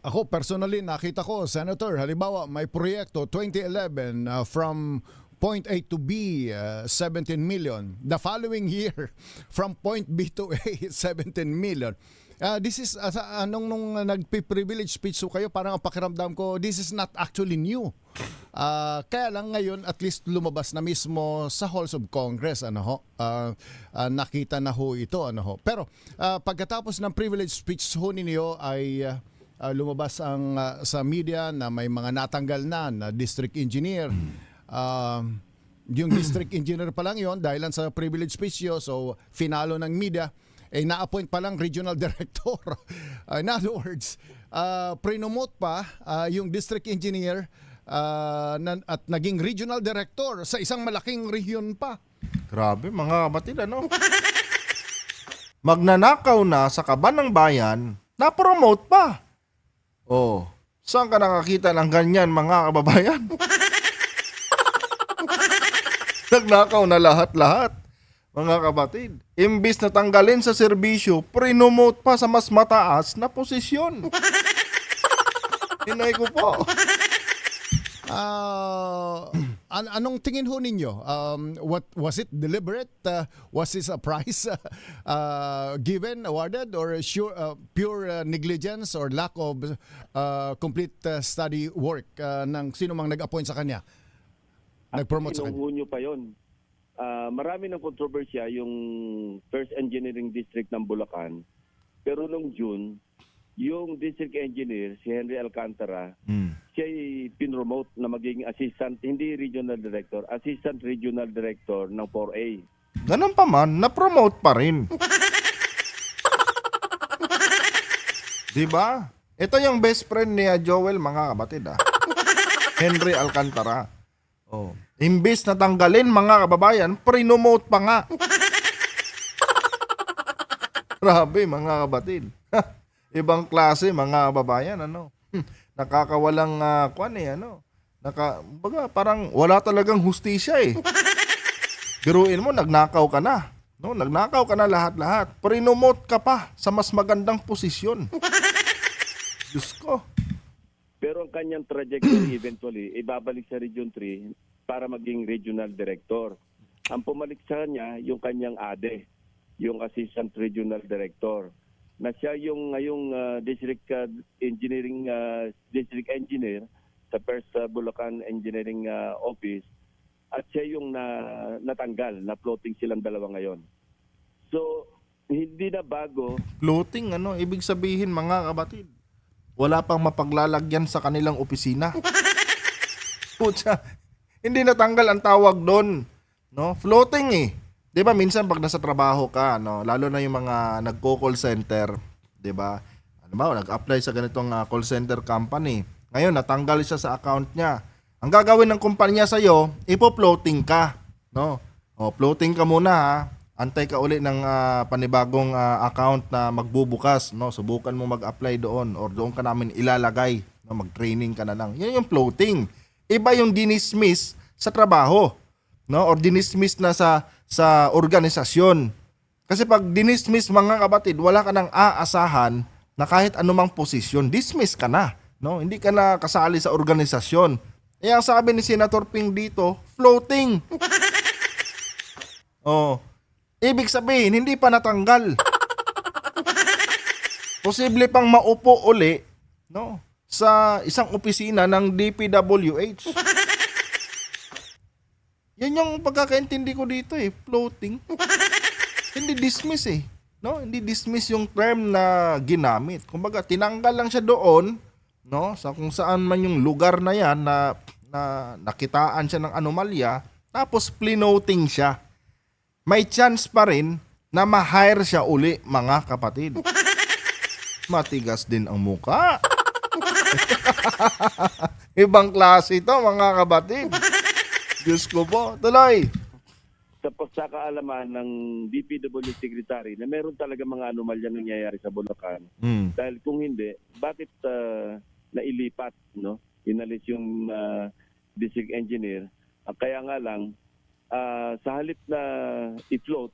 Ako personally nakita ko, Senator, halimbawa may proyekto 2011 from point A to B, 17 million. The following year, from point B to A, 17 million. This is, nung nagpi-privilege speech so kayo, parang ang pakiramdam ko, this is not actually new. Kaya lang ngayon, at least lumabas na mismo sa halls of Congress, nakita na ho ito, Pero pagkatapos ng privilege speech ho ninyo ay lumabas ang sa media na may mga natanggal na district engineer. Yung district engineer pa lang yon dahil lang sa privilege speech yun, so finalo ng media, na-appoint pa lang regional director. In other words, prinomote pa yung district engineer at naging regional director sa isang malaking region pa. Grabe, mga kapatid, Magnanakaw na sa kaban ng bayan, na-promote pa. Oh, saan ka nakakita ng ganyan, mga kababayan? Nagnakaw na lahat-lahat, mga kapatid. Imbis na tanggalin sa serbisyo, prinomote pa sa mas mataas na posisyon. Inay ko po. Anong tingin ho ninyo? What was it deliberate? Was this a prize given, awarded, or pure negligence or lack of complete study work ng sino mang nag-appoint sa kanya? Nag-promote sa kanya? Hunyo pa yon. Marami ng kontrobersya yung First Engineering District ng Bulacan. Pero nung June, yung district engineer, si Henry Alcantara, siya ay pinromote na maging assistant, hindi regional director, assistant regional director ng 4A. Ganun pa man, na-promote pa rin. Di ba? Ito yung best friend ni Joel, mga kapatid. Henry Alcantara. Oh. Imbis na tanggalin, mga kababayan, prinomote pa nga. Grabe, mga kapatid. Ibang klase, mga kababayan, ano. Nakakawalang baga, parang wala talagang hustisya eh. Biruin mo, nagnakaw ka na. No, nagnakaw ka na lahat-lahat. Prinomote ka pa sa mas magandang posisyon. Diyos ko. Pero ang kanyang trajectory eventually, ibabalik sa Region 3 para maging regional director. Ang pumalik sa kanya, yung kanyang ADE, yung assistant regional director, na siya yung ngayong district engineer sa First Bulacan Engineering Office, at siya yung natanggal, na floating silang dalawa ngayon. So, hindi na bago. Floating, ibig sabihin, mga kapatid, wala pang mapaglalagyan sa kanilang opisina. Putya, hindi natanggal ang tawag doon. No? Floating eh. 'Di ba minsan pag nasa trabaho ka, lalo na yung mga nagko-call center, 'di ba? Nag-apply sa ganitong call center company. Ngayon natanggal siya sa account niya. Ang gagawin ng kumpanya sa iyo, ipo-floating ka, no? O floating ka muna ha. Antay ka uli ng panibagong account na magbubukas, no? Subukan mo mag-apply doon or doon ka namin ilalagay, no? Mag-training ka na lang. Yan yung floating. Iba yung dinismiss sa trabaho, no? Or dinismiss na sa organisasyon. Kasi pag dinismiss, mga kapatid, wala ka nang aasahan na kahit anumang posisyon, dismiss ka na, no? Hindi ka na kasali sa organisasyon. Eh ang sabi ni Senator Ping dito, floating. Oh. Ibig sabihin, hindi pa natanggal. Posible pang maupo uli, no? Sa isang opisina ng DPWH. Yan yung pagkakaintindi ko dito eh, floating. Hindi dismiss eh. No? Hindi dismiss yung term na ginamit. Kumbaga, tinanggal lang siya doon, no? Sa kung saan man yung lugar na yan na nakitaan siya ng anomalya, tapos plinoting siya. May chance pa rin na ma-hire siya uli, mga kapatid. Matigas din ang muka. Ibang klase ito, mga kapatid. Diyos ko po. Tuloy. Sa pagkakaalaman ng DPW Secretary na meron talaga mga anomalya nangyayari sa Bulacan. Dahil kung hindi, bakit nailipat, no? Inalis yung district engineer. Kaya nga lang, sa halip na i-float,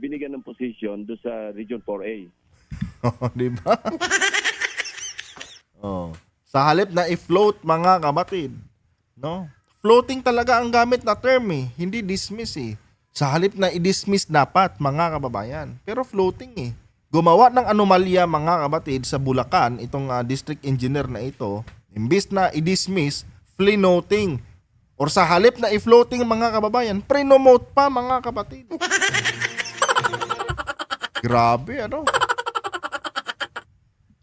binigyan ng position do sa Region 4A. Di ba? Oh. Sa halip na i-float, mga kapatid, no? Floating talaga ang gamit na term eh, hindi dismiss eh. Sa halip na i-dismiss dapat, mga kababayan. Pero floating eh. Gumawa ng anomalya, mga kapatid, sa Bulacan, itong district engineer na ito, imbis na i-dismiss, flinoting. Or sa halip na i-floating, mga kababayan, prenomote pa, mga kapatid. Grabe, ano?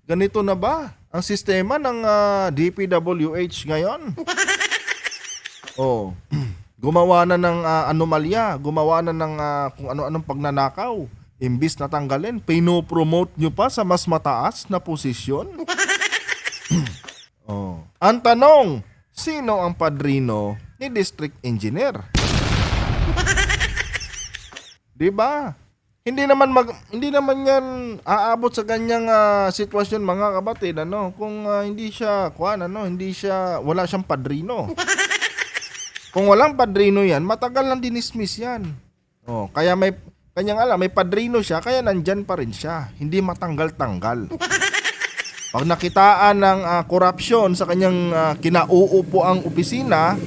Ganito na ba ang sistema ng DPWH ngayon? Oh, gumawa na ng anomalya, gumawa na ng kung ano-anong pagnanakaw. Imbis na tanggalin, pinopromote nyo pa sa mas mataas na posisyon. Oh. Ang tanong, sino ang padrino ni district engineer? 'Di ba? Hindi naman yan aabot sa ganyang sitwasyon, mga kapatid, kung hindi siya wala siyang padrino. Kung walang padrino yan, matagal nang dinismiss yan. Oh, kaya may padrino siya, kaya nandyan pa rin siya. Hindi matanggal-tanggal. Pag nakitaan ng korupsyon sa kanyang kinauupo ang opisina,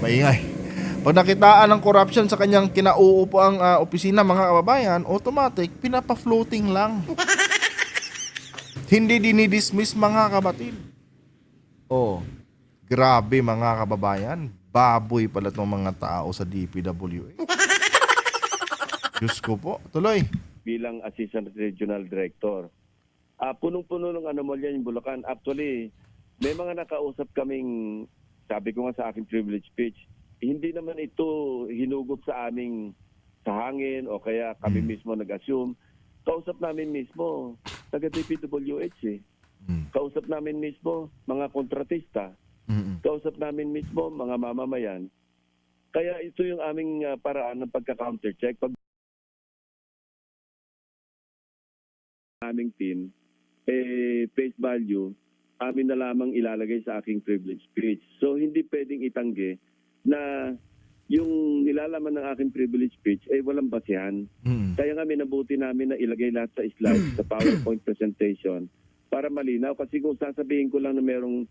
maingay. Pag nakitaan ng korupsyon sa kanyang kinauupo ang opisina, mga kababayan, automatic, pinapa-floating lang. Hindi dinidismiss, mga kapatid. Oh. Grabe, mga kababayan. Baboy pala itong mga tao sa DPWH. Diyos ko po. Tuloy. Bilang Assistant Regional Director. punong-puno ng anomalya yung Bulacan. Actually, may mga nakausap kaming, sabi ko nga sa aking privilege speech, hindi naman ito hinugot sa aming sa hangin o kaya kami mismo nag-assume. Kausap namin mismo, taga-DPWH eh. Kausap namin mismo, mga kontratista. Kausap namin mismo, mga mamamayan. Kaya ito yung aming paraan ng pagka-counter-check. Pag aming team, face value, amin na lamang ilalagay sa aking privilege speech. So hindi pwedeng itanggi na yung nilalaman ng aking privilege speech ay walang basihan. Kaya nga minabuti namin na ilagay lahat sa slide, sa PowerPoint presentation para malinaw. Kasi kung sasabihin ko lang na merong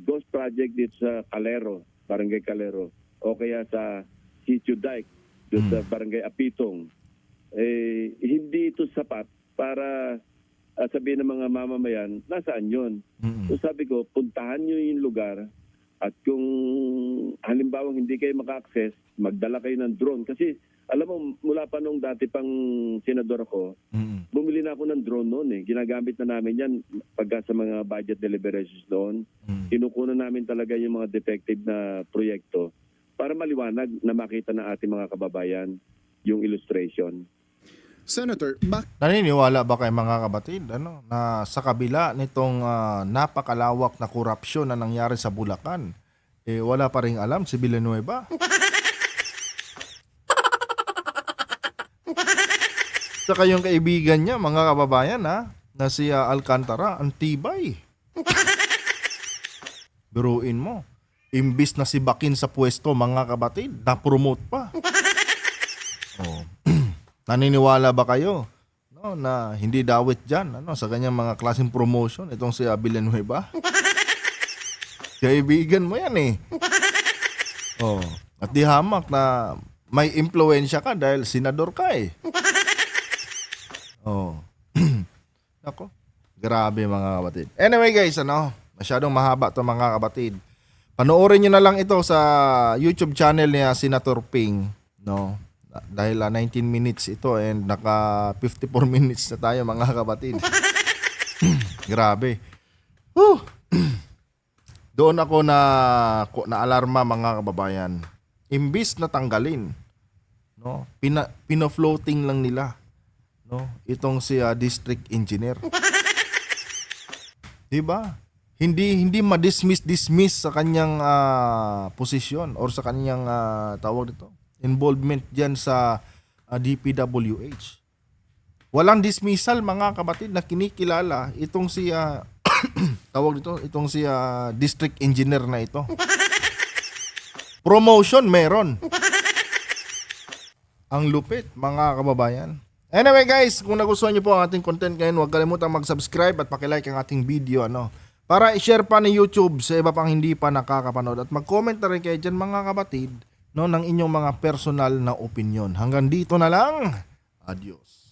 ghost project dito sa Calero, Barangay Calero, o kaya sa Sitio Dike, dito sa Barangay Apitong, hindi ito sapat para sabihin ng mga mamamayan, nasaan yun? So sabi ko, puntahan nyo yung lugar at kung halimbawa hindi kayo maka-access, magdala kayo ng drone. Kasi alam mo, mula pa nung dati pang senador ako, bumili na ako ng drone noon eh. Ginagamit na namin yan pagka sa mga budget deliberations noon. Kinukunan namin talaga yung mga defective na proyekto para maliwanag na makita ng ating mga kababayan yung illustration. Senator, Naniniwala ba kay mga kapatid na sa kabila nitong napakalawak na korupsyon na nangyari sa Bulacan, wala pa ring alam si Villanueva? Saka yung kaibigan niya, mga kababayan na si Alcantara, ang tibay. Biruin mo, imbis na si Bakin sa pwesto, mga kapatid, na-promote pa. Oh. Naniniwala ba kayo na hindi dawit dyan sa kanyang mga klaseng promotion itong si Villanueva? Kaibigan mo yan eh. Oh, at di hamak na may impluwensya ka dahil senador ka eh. Oh. Ako, grabe mga kapatid. Anyway guys, masyadong mahaba to mga kapatid. Panoorin nyo na lang ito sa YouTube channel ni Senator Ping, dahil 19 minutes ito and naka 54 minutes na tayo mga kapatid. Grabe. Doon ako na alarma mga kababayan. Imbis na tanggalin, pina-floating lang nila itong si district engineer. 'Di ba? Hindi ma-dismiss sa kanyang posisyon or sa kanyang tawag dito, involvement diyan sa DPWH. Walang dismissal mga kapatid na kinikilala itong si tawag dito, itong si district engineer na ito. Promotion meron. Ang lupit mga kababayan. Anyway guys, kung nagustuhan niyo po ang ating content ngayon, huwag kalimutang mag-subscribe at paki-like ang ating video para i-share pa ni YouTube sa iba pang hindi pa nakakapanood at mag-comment na rin kayo dyan mga kapatid ng inyong mga personal na opinion. Hanggang dito na lang. Adios.